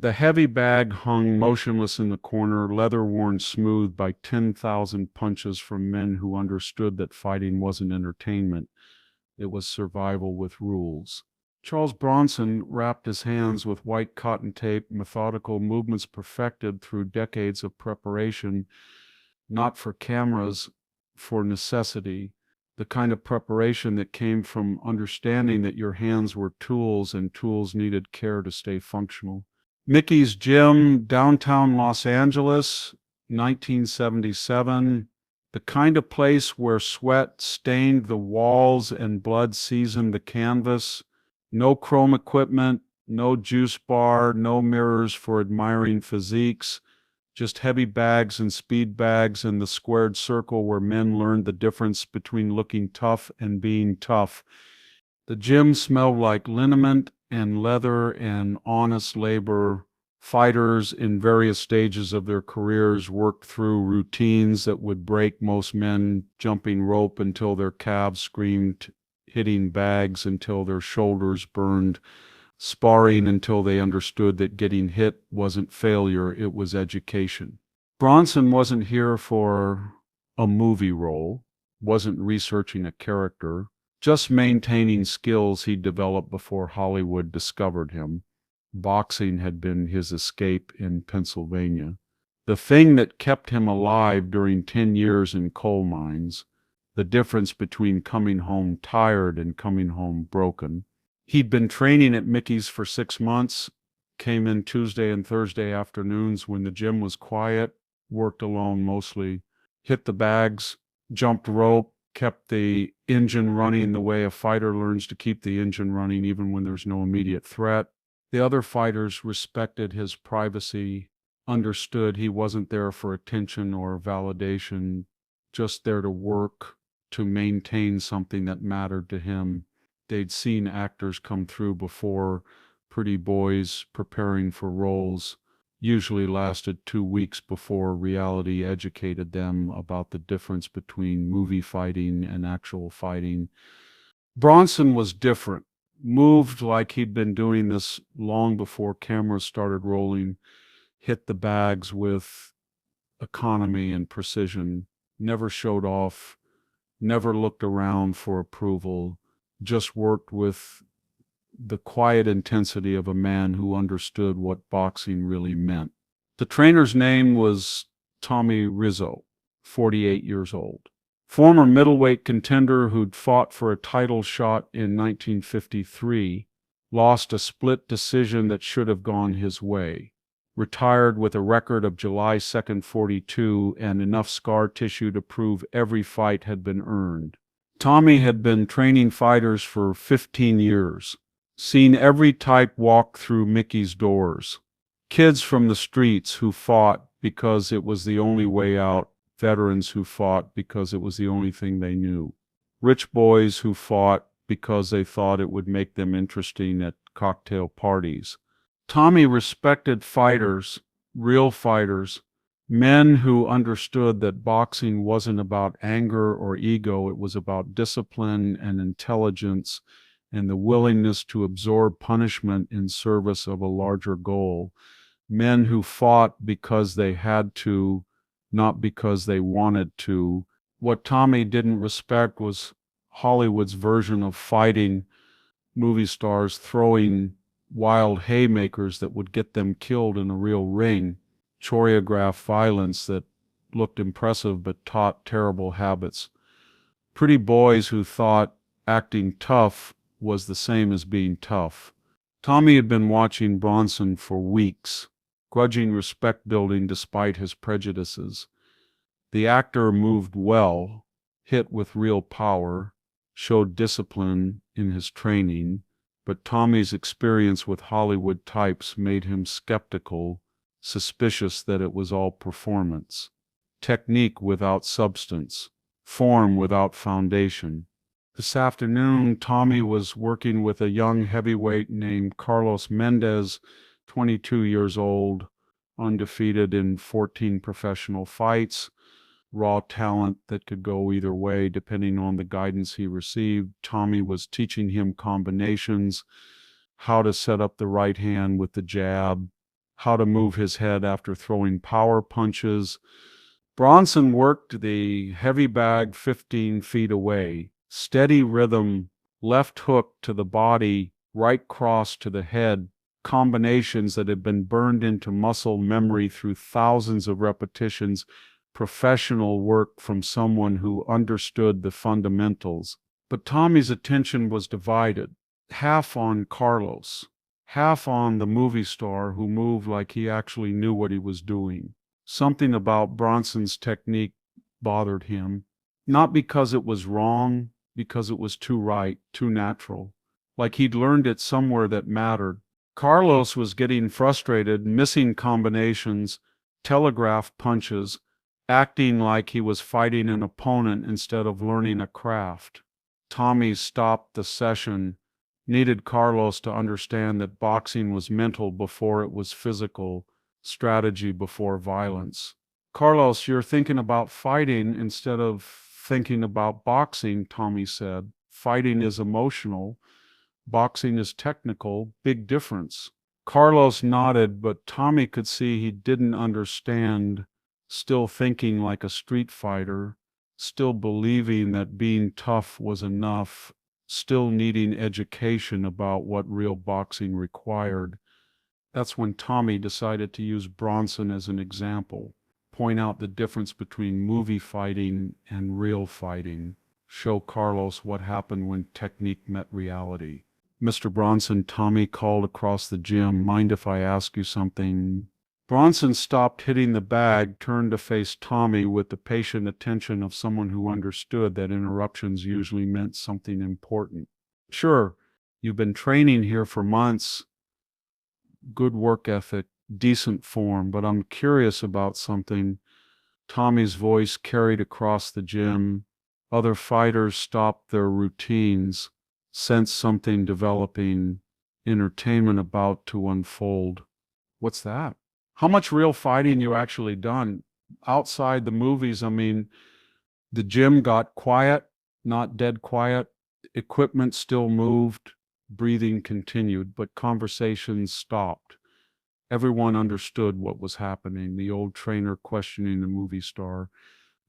The heavy bag hung motionless in the corner, leather worn smooth by 10,000 punches from men who understood that fighting wasn't entertainment, it was survival with rules. Charles Bronson wrapped his hands with white cotton tape, methodical movements perfected through decades of preparation, not for cameras, for necessity, the kind of preparation that came from understanding that your hands were tools and tools needed care to stay functional. Mickey's Gym, downtown Los Angeles, 1977. The kind of place where sweat stained the walls and blood seasoned the canvas. No chrome equipment, no juice bar, no mirrors for admiring physiques, just heavy bags and speed bags and the squared circle where men learned the difference between looking tough and being tough. The gym smelled like liniment and leather and honest labor. Fighters in various stages of their careers worked through routines that would break most men, jumping rope until their calves screamed, hitting bags until their shoulders burned, sparring until they understood that getting hit wasn't failure, it was education. Bronson wasn't here for a movie role, wasn't researching a character, just maintaining skills he'd developed before Hollywood discovered him. Boxing had been his escape in Pennsylvania. The thing that kept him alive during 10 years in coal mines, the difference between coming home tired and coming home broken. He'd been training at Mickey's for 6 months, came in Tuesday and Thursday afternoons when the gym was quiet, worked alone mostly, hit the bags, jumped rope, kept the engine running the way a fighter learns to keep the engine running even when there's no immediate threat. The other fighters respected his privacy, understood he wasn't there for attention or validation, just there to work, to maintain something that mattered to him. They'd seen actors come through before, pretty boys preparing for roles, usually lasted 2 weeks before reality educated them about the difference between movie fighting and actual fighting. Bronson was different, moved like he'd been doing this long before cameras started rolling, hit the bags with economy and precision, never showed off, never looked around for approval, just worked with the quiet intensity of a man who understood what boxing really meant. The trainer's name was Tommy Rizzo, 48 years old. Former middleweight contender who'd fought for a title shot in 1953, lost a split decision that should have gone his way. Retired with a record of July 2nd, 42, and enough scar tissue to prove every fight had been earned. Tommy had been training fighters for 15 years, seen every type walk through Mickey's doors. Kids from the streets who fought because it was the only way out, veterans who fought because it was the only thing they knew, rich boys who fought because they thought it would make them interesting at cocktail parties. Tommy respected fighters, real fighters, men who understood that boxing wasn't about anger or ego, it was about discipline and intelligence and the willingness to absorb punishment in service of a larger goal. Men who fought because they had to, not because they wanted to. What Tommy didn't respect was Hollywood's version of fighting, movie stars throwing wild haymakers that would get them killed in a real ring, choreographed violence that looked impressive but taught terrible habits. Pretty boys who thought acting tough was the same as being tough. Tommy had been watching Bronson for weeks, grudging respect building despite his prejudices. The actor moved well, hit with real power, showed discipline in his training, but Tommy's experience with Hollywood types made him skeptical, suspicious that it was all performance, technique without substance, form without foundation. This afternoon, Tommy was working with a young heavyweight named Carlos Mendez, 22 years old, undefeated in 14 professional fights, raw talent that could go either way depending on the guidance he received. Tommy was teaching him combinations, how to set up the right hand with the jab, how to move his head after throwing power punches. Bronson worked the heavy bag 15 feet away. Steady rhythm, left hook to the body, right cross to the head, combinations that had been burned into muscle memory through thousands of repetitions, professional work from someone who understood the fundamentals. But Tommy's attention was divided, half on Carlos, half on the movie star who moved like he actually knew what he was doing. Something about Bronson's technique bothered him, not because it was wrong, because it was too right, too natural, like he'd learned it somewhere that mattered. Carlos was getting frustrated, missing combinations, telegraph punches, acting like he was fighting an opponent instead of learning a craft. Tommy stopped the session, needed Carlos to understand that boxing was mental before it was physical, strategy before violence. Carlos, you're thinking about fighting instead of thinking about boxing, Tommy said. Fighting is emotional. Boxing is technical. Big difference. Carlos nodded, but Tommy could see he didn't understand, still thinking like a street fighter, still believing that being tough was enough, still needing education about what real boxing required. That's when Tommy decided to use Bronson as an example, point out the difference between movie fighting and real fighting, show Carlos what happened when technique met reality. Mr. Bronson, Tommy called across the gym, mind if I ask you something? Bronson stopped hitting the bag, turned to face Tommy with the patient attention of someone who understood that interruptions usually meant something important. Sure, you've been training here for months. Good work ethic, decent form, but I'm curious about something. Tommy's voice carried across the gym. Other fighters stopped their routines, sensed something developing, entertainment about to unfold. What's that? How much real fighting you actually done? Outside the movies, I mean, the gym got quiet, not dead quiet. Equipment still moved, breathing continued, but conversations stopped. Everyone understood what was happening. The old trainer questioning the movie star,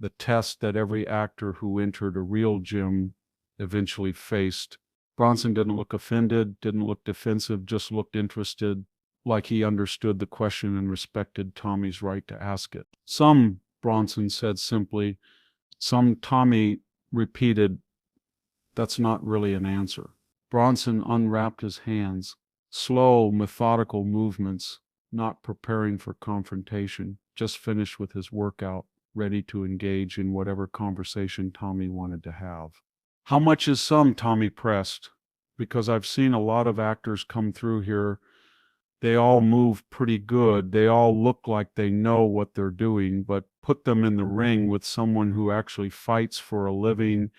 the test that every actor who entered a real gym eventually faced. Bronson didn't look offended, didn't look defensive, just looked interested, like he understood the question and respected Tommy's right to ask it. Some, Bronson said simply. Some, Tommy repeated. That's not really an answer. Bronson unwrapped his hands. Slow, methodical movements, not preparing for confrontation, just finished with his workout, ready to engage in whatever conversation Tommy wanted to have. How much is some? Tommy pressed. Because I've seen a lot of actors come through here. They all move pretty good. They all look like they know what they're doing, but put them in the ring with someone who actually fights for a living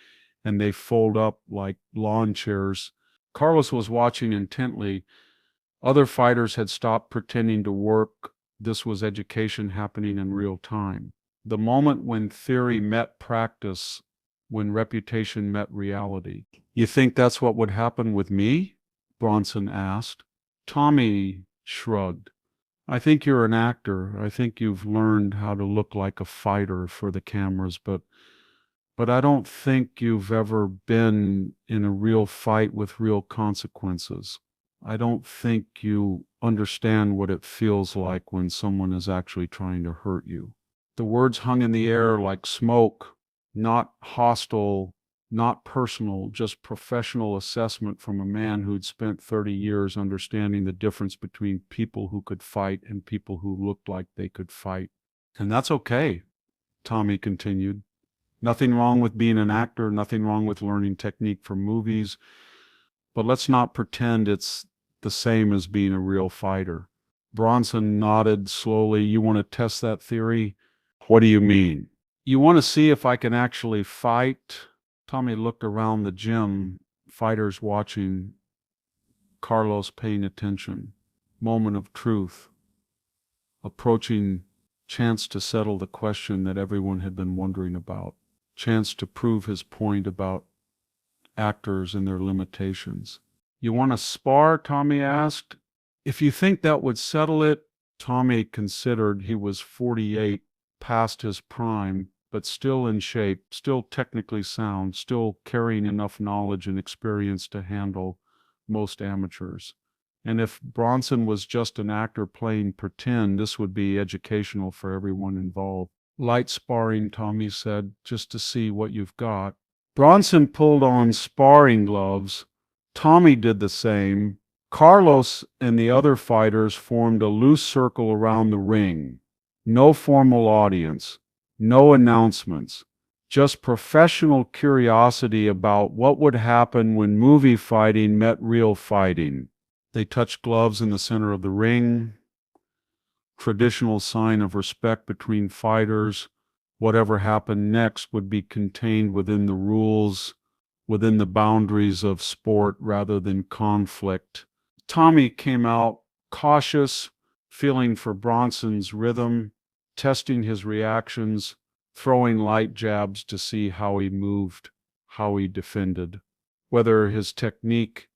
and they fold up like lawn chairs. Carlos was watching intently. Other fighters had stopped pretending to work. This was education happening in real time. The moment when theory met practice, when reputation met reality. You think that's what would happen with me? Bronson asked. Tommy shrugged. I think you're an actor. I think you've learned how to look like a fighter for the cameras, but I don't think you've ever been in a real fight with real consequences. I don't think you understand what it feels like when someone is actually trying to hurt you. The words hung in the air like smoke, not hostile, not personal, just professional assessment from a man who'd spent 30 years understanding the difference between people who could fight and people who looked like they could fight. And that's okay, Tommy continued. Nothing wrong with being an actor, nothing wrong with learning technique from movies, but let's not pretend it's the same as being a real fighter. Bronson nodded slowly. You want to test that theory? What do you mean? You want to see if I can actually fight? Tommy looked around the gym, fighters watching, Carlos paying attention. Moment of truth. Approaching, chance to settle the question that everyone had been wondering about. Chance to prove his point about actors and their limitations. You want to spar? Tommy asked. If you think that would settle it, Tommy considered he was 48, past his prime, but still in shape, still technically sound, still carrying enough knowledge and experience to handle most amateurs. And if Bronson was just an actor playing pretend, this would be educational for everyone involved. Light sparring, Tommy said, just to see what you've got. Bronson pulled on sparring gloves. Tommy did the same. Carlos and the other fighters formed a loose circle around the ring. No formal audience, no announcements, just professional curiosity about what would happen when movie fighting met real fighting. They touched gloves in the center of the ring, traditional sign of respect between fighters. Whatever happened next would be contained within the rules, within the boundaries of sport rather than conflict. Tommy came out cautious, feeling for Bronson's rhythm, testing his reactions, throwing light jabs to see how he moved, how he defended, whether his technique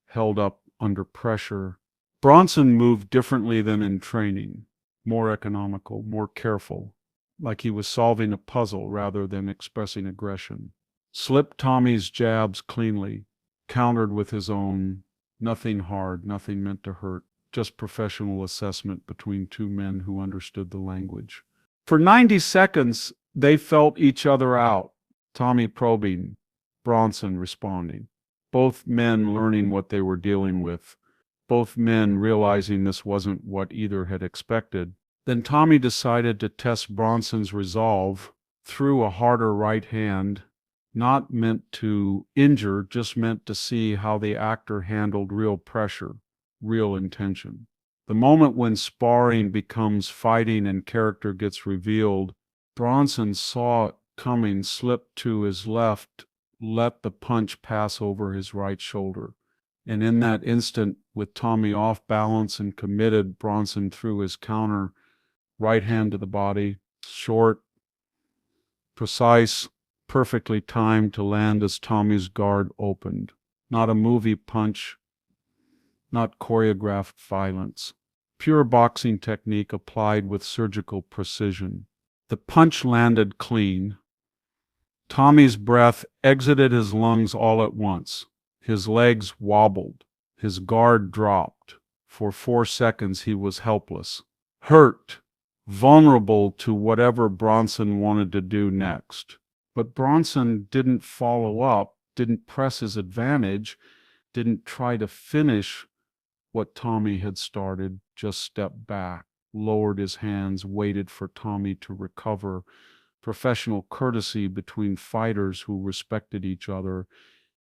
held up under pressure. Bronson moved differently than in training, more economical, more careful, like he was solving a puzzle rather than expressing aggression. Slipped Tommy's jabs cleanly, countered with his own. Nothing hard, nothing meant to hurt, just professional assessment between two men who understood the language. For 90 seconds, they felt each other out. Tommy probing, Bronson responding. Both men learning what they were dealing with. Both men realizing this wasn't what either had expected. Then Tommy decided to test Bronson's resolve, threw a harder right hand, not meant to injure, just meant to see how the actor handled real pressure, real intention. The moment when sparring becomes fighting and character gets revealed, Bronson saw it coming, slipped to his left, let the punch pass over his right shoulder. And in that instant, with Tommy off balance and committed, Bronson threw his counter, right hand to the body, short, precise, perfectly timed to land as Tommy's guard opened. Not a movie punch, not choreographed violence. Pure boxing technique applied with surgical precision. The punch landed clean. Tommy's breath exited his lungs all at once. His legs wobbled. His guard dropped. For 4 seconds he was helpless, hurt, vulnerable to whatever Bronson wanted to do next. But Bronson didn't follow up, didn't press his advantage, didn't try to finish what Tommy had started, just stepped back, lowered his hands, waited for Tommy to recover. Professional courtesy between fighters who respected each other.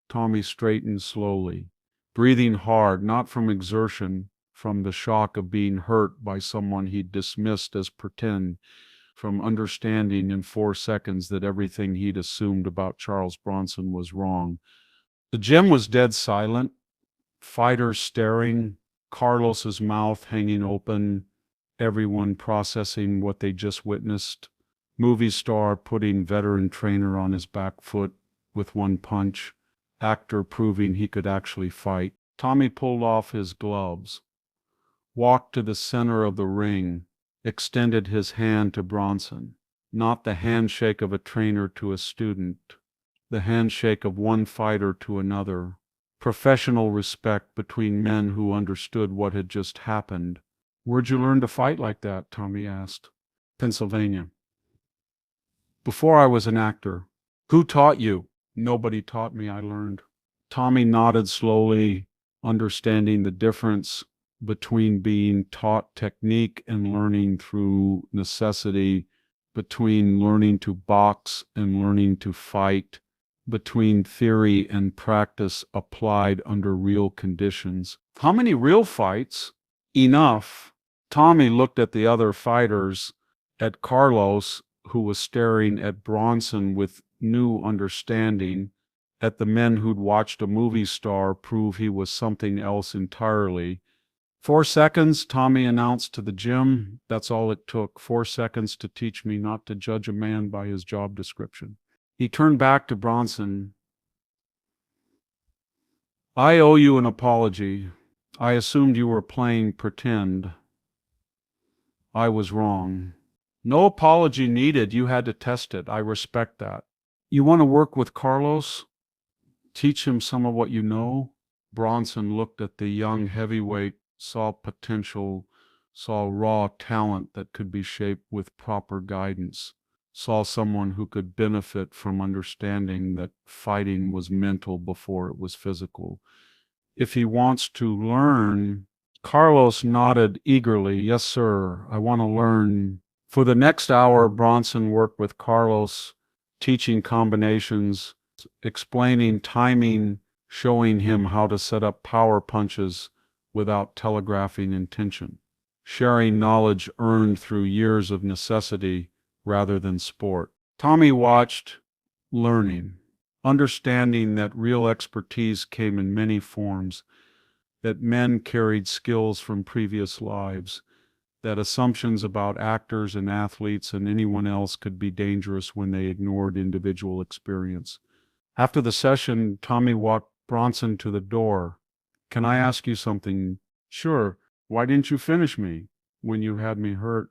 Tommy straightened slowly, breathing hard, not from exertion, from the shock of being hurt by someone he'd dismissed as pretend, from understanding in 4 seconds that everything he'd assumed about Charles Bronson was wrong. The gym was dead silent, fighters staring, Carlos's mouth hanging open, everyone processing what they just witnessed. Movie star putting veteran trainer on his back foot with one punch, actor proving he could actually fight. Tommy pulled off his gloves, walked to the center of the ring, extended his hand to Bronson. Not the handshake of a trainer to a student, the handshake of one fighter to another. Professional respect between men who understood what had just happened. "Where'd you learn to fight like that?" Tommy asked. "Pennsylvania. Before I was an actor." "Who taught you?" "Nobody taught me, I learned." Tommy nodded slowly, understanding the difference between being taught technique and learning through necessity, between learning to box and learning to fight, between theory and practice applied under real conditions. "How many real fights?" "Enough." Tommy looked at the other fighters, at Carlos, who was staring at Bronson with new understanding, at the men who'd watched a movie star prove he was something else entirely. 4 seconds, Tommy announced to the gym. That's all it took. 4 seconds to teach me not to judge a man by his job description. He turned back to Bronson. "I owe you an apology. I assumed you were playing pretend." I was wrong. No apology needed. You had to test it. I respect that. You want to work with Carlos? Teach him some of what you know? Bronson looked at the young heavyweight, saw potential, saw raw talent that could be shaped with proper guidance, saw someone who could benefit from understanding that fighting was mental before it was physical. If he wants to learn, Carlos nodded eagerly. Yes, sir, I want to learn. For the next hour, Bronson worked with Carlos, teaching combinations, explaining timing, showing him how to set up power punches without telegraphing intention, sharing knowledge earned through years of necessity rather than sport. Tommy watched, learning, understanding that real expertise came in many forms, that men carried skills from previous lives, that assumptions about actors and athletes and anyone else could be dangerous when they ignored individual experience. After the session, Tommy walked Bronson to the door. Can I ask you something? Sure. Why didn't you finish me? When you had me hurt,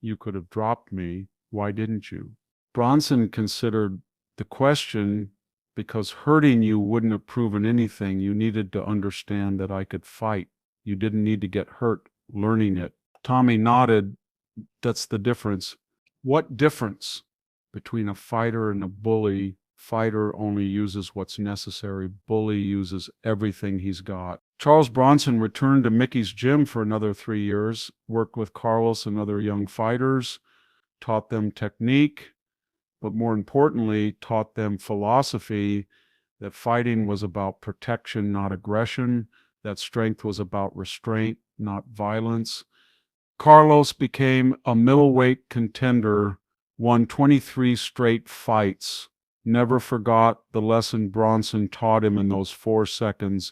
you could have dropped me. Why didn't you? Bronson considered the question because hurting you wouldn't have proven anything. You needed to understand that I could fight. You didn't need to get hurt learning it. Tommy nodded. That's the difference. What difference between a fighter and a bully? Fighter only uses what's necessary. Bully uses everything he's got. Charles Bronson returned to Mickey's gym for another 3 years, worked with Carlos and other young fighters, taught them technique, but more importantly, taught them philosophy, that fighting was about protection, not aggression, that strength was about restraint, not violence. Carlos became a middleweight contender, won 23 straight fights, never forgot the lesson Bronson taught him in those 4 seconds,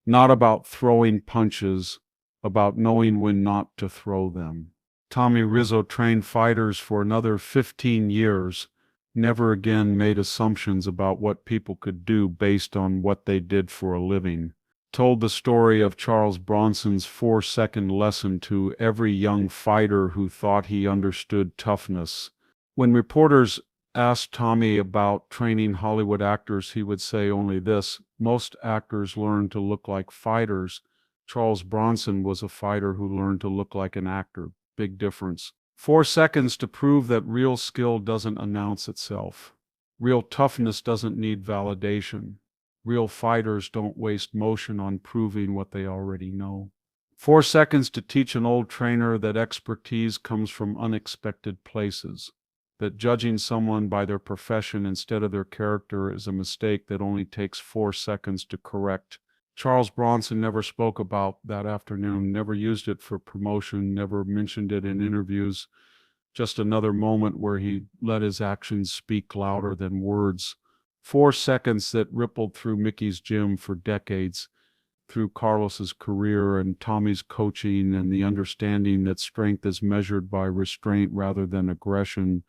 not about throwing punches, about knowing when not to throw them. Tommy Rizzo trained fighters for another 15 years, never again made assumptions about what people could do based on what they did for a living. Told the story of Charles Bronson's 4-second lesson to every young fighter who thought he understood toughness. When reporters asked Tommy about training Hollywood actors, he would say only this: most actors learn to look like fighters. Charles Bronson was a fighter who learned to look like an actor. Big difference. 4 seconds to prove that real skill doesn't announce itself. Real toughness doesn't need validation. Real fighters don't waste motion on proving what they already know. 4 seconds to teach an old trainer that expertise comes from unexpected places, that judging someone by their profession instead of their character is a mistake that only takes 4 seconds to correct. Charles Bronson never spoke about that afternoon, never used it for promotion, never mentioned it in interviews. Just another moment where he let his actions speak louder than words. 4 seconds that rippled through Mickey's gym for decades, through Carlos's career and Tommy's coaching, and the understanding that strength is measured by restraint rather than aggression.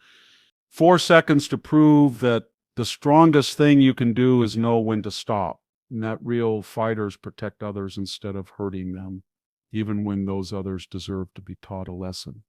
4 seconds to prove that the strongest thing you can do is know when to stop, and that real fighters protect others instead of hurting them, even when those others deserve to be taught a lesson.